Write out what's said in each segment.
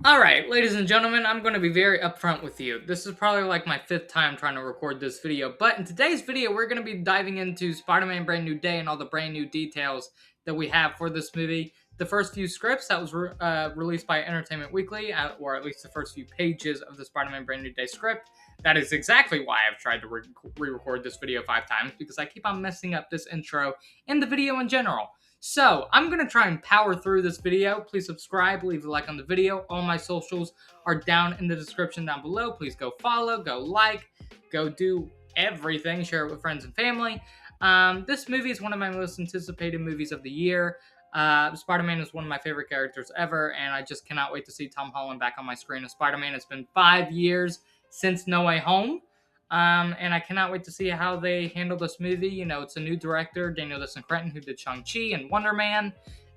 Alright, ladies and gentlemen, I'm going to be very upfront with you. This is probably like my 5th time trying to record this video, but in today's video, we're going to be diving into Spider-Man Brand New Day and all the brand new details that we have for this movie. The first few scripts that was released by Entertainment Weekly, or at least the first few pages of the Spider-Man Brand New Day script. That is exactly why I've tried to re-record this video 5 times, because I keep on messing up this intro and the video in general. So, I'm going to try and power through this video. Please subscribe, leave a like on the video. All my socials are down in the description down below. Please go follow, go like, go do everything. Share it with friends and family. This movie is one of my most anticipated movies of the year. Spider-Man is one of my favorite characters ever, and I just cannot wait to see Tom Holland back on my screen as Spider-Man. It's been 5 years since No Way Home. And I cannot wait to see how they handle this movie. You know, it's a new director, Daniel Cretton, who did Shang-Chi and Wonder Man.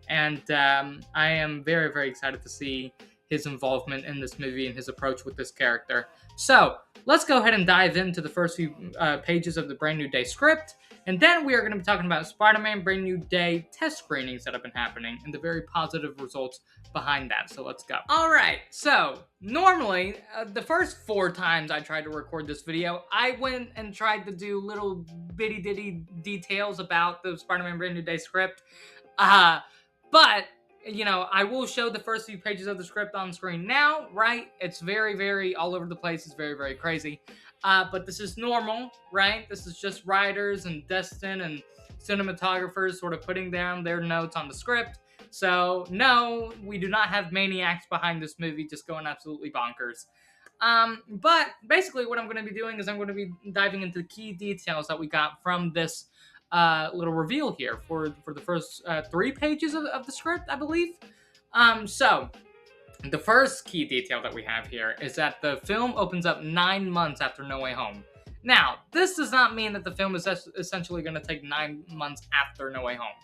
And I am very, very excited to see his involvement in this movie and his approach with this character. So, let's go ahead and dive into the first few pages of the Brand New Day script. And then we are going to be talking about Spider-Man Brand New Day test screenings that have been happening and the very positive results behind that. So let's go. All right. So normally, the first 4 times I tried to record this video, I went and tried to do little bitty ditty details about the Spider-Man Brand New Day script. But you know, I will show the first few pages of the script on screen now, right? It's very, very all over the place. It's very, very crazy. But this is normal, right? This is just writers and Destin and cinematographers sort of putting down their notes on the script. So, no, we do not have maniacs behind this movie just going absolutely bonkers. But basically, what I'm going to be doing is I'm going to be diving into the key details that we got from this little reveal here for the first 3 pages of the script, I believe. So, the first key detail that we have here is that the film opens up 9 months after No Way Home. Now, this does not mean that the film is essentially going to take 9 months after No Way Home.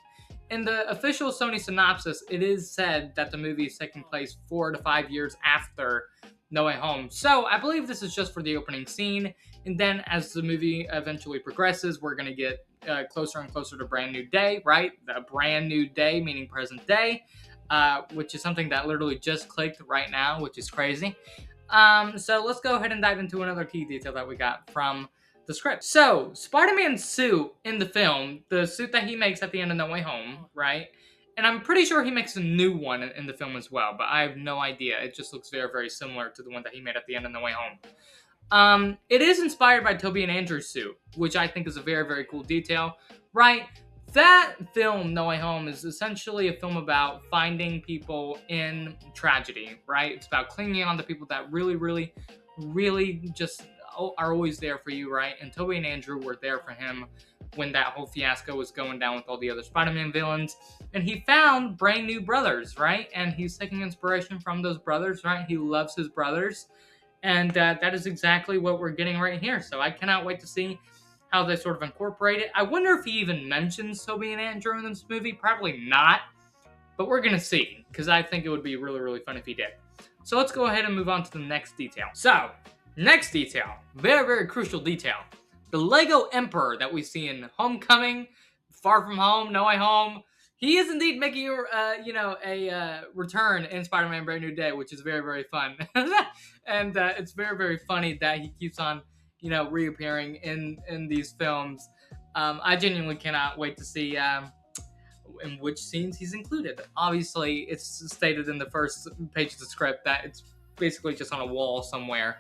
In the official Sony synopsis, it is said that the movie is taking place 4 to 5 years after No Way Home. So I believe this is just for the opening scene. And then as the movie eventually progresses, we're going to get closer and closer to Brand New Day, right? A brand new day, meaning present day, which is something that literally just clicked right now, which is crazy. So let's go ahead and dive into another key detail that we got from the script. So, Spider-Man's suit in the film, the suit that he makes at the end of No Way Home, right? And I'm pretty sure he makes a new one in the film as well, but I have no idea. It just looks very, very similar to the one that he made at the end of No Way Home. It is inspired by Tobey and Andrew's suit, which I think is a very, very cool detail, right? That film, No Way Home, is essentially a film about finding people in tragedy, right? It's about clinging on to people that really, really, really just are always there for you, right? And Tobey and Andrew were there for him when that whole fiasco was going down with all the other Spider-Man villains. And he found brand new brothers, right? And he's taking inspiration from those brothers, right? He loves his brothers. And that is exactly what we're getting right here. So I cannot wait to see how they sort of incorporate it. I wonder if he even mentions Tobey and Andrew in this movie. Probably not. But we're going to see, because I think it would be really, really fun if he did. So let's go ahead and move on to the next detail. So, next detail. Very, very crucial detail. The Lego Emperor that we see in Homecoming, Far From Home, No Way Home. He is indeed making a return in Spider-Man Brand New Day, which is very, very fun. And it's very, very funny that he keeps on, reappearing in these films. I genuinely cannot wait to see in which scenes he's included. Obviously, it's stated in the first page of the script that it's basically just on a wall somewhere,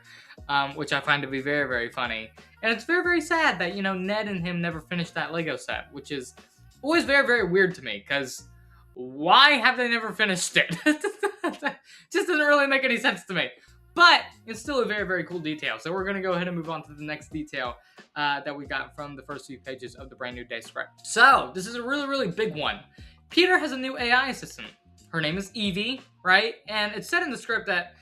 which I find to be very, very funny. And it's very, very sad that, Ned and him never finished that Lego set, which is always very, very weird to me, because why have they never finished it? Just doesn't really make any sense to me. But it's still a very, very cool detail. So we're going to go ahead and move on to the next detail that we got from the first few pages of the Brand New Day script. So this is a really, really big one. Peter has a new AI assistant. Her name is Evie, right? And it's said in the script that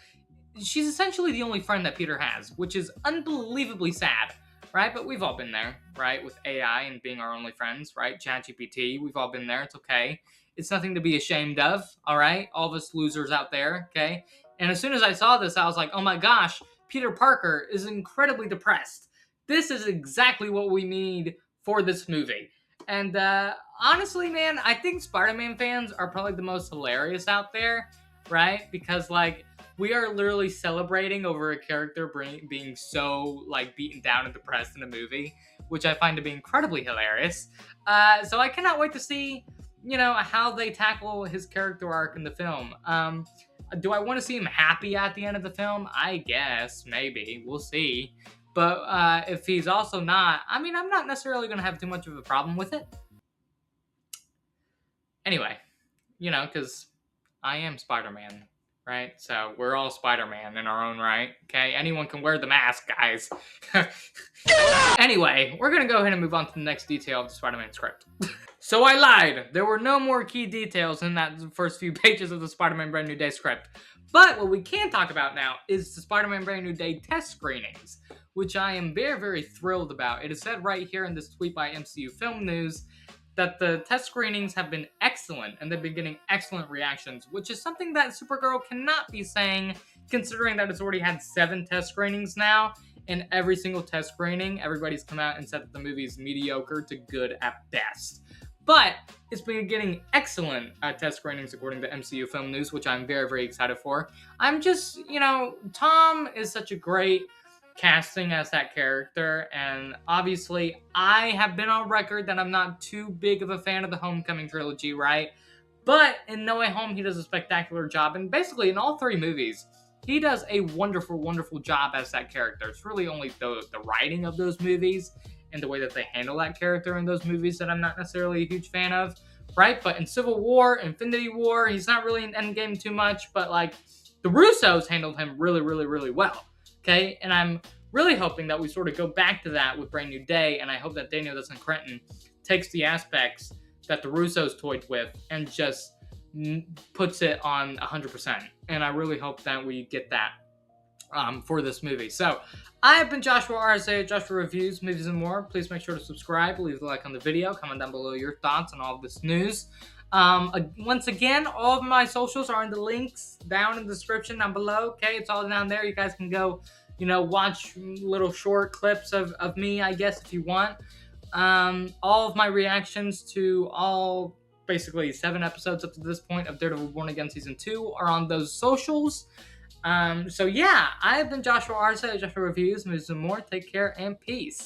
she's essentially the only friend that Peter has, which is unbelievably sad, right? But we've all been there, right? With AI and being our only friends, right? ChatGPT, we've all been there. It's okay. It's nothing to be ashamed of, all right? All of us losers out there, okay? And as soon as I saw this, I was like, oh my gosh, Peter Parker is incredibly depressed. This is exactly what we need for this movie. And honestly, man, I think Spider-Man fans are probably the most hilarious out there, right? Because, We are literally celebrating over a character being so like beaten down and depressed in a movie, which I find to be incredibly hilarious. So I cannot wait to see, how they tackle his character arc in the film. Do I want to see him happy at the end of the film? I guess, maybe. We'll see. But if he's also not, I mean, I'm not necessarily going to have too much of a problem with it. Anyway, because I am Spider-Man, right? So we're all Spider-Man in our own right, okay? Anyone can wear the mask, guys. Anyway, we're going to go ahead and move on to the next detail of the Spider-Man script. So I lied. There were no more key details in that first few pages of the Spider-Man Brand New Day script. But what we can talk about now is the Spider-Man Brand New Day test screenings, which I am very, very thrilled about. It is said right here in this tweet by MCU Film News that the test screenings have been excellent and they've been getting excellent reactions, which is something that Supergirl cannot be saying, considering that it's already had 7 test screenings now. And every single test screening, everybody's come out and said that the movie is mediocre to good at best. But it's been getting excellent test screenings according to MCU Film News, which I'm very, very excited for. I'm just, Tom is such a great casting as that character, and obviously I have been on record that I'm not too big of a fan of the Homecoming trilogy, right? But in No Way Home, he does a spectacular job, and basically in all 3 movies, he does a wonderful, wonderful job as that character. It's really only the writing of those movies and the way that they handle that character in those movies that I'm not necessarily a huge fan of, right? But in Civil War, Infinity War, he's not really in Endgame too much, but like the Russos handled him really, really, really well, okay? And I'm really hoping that we sort of go back to that with Brand New Day, and I hope that Daniel Cretton takes the aspects that the Russos toyed with and just puts it on 100%. And I really hope that we get that for this movie. So I have been Joshua RSA, Joshua Reviews, Movies and More. Please make sure to subscribe, leave a like on the video, comment down below your thoughts on all of this news. Once again, all of my socials are in the links down in the description down below. Okay, it's all down there. You guys can go, watch little short clips of me, I guess, if you want. All of my reactions to all basically 7 episodes up to this point of Daredevil Born Again Season 2 are on those socials. So yeah, I have been Joshua Arce, Joshua Reviews, Movies and More. Take care and peace.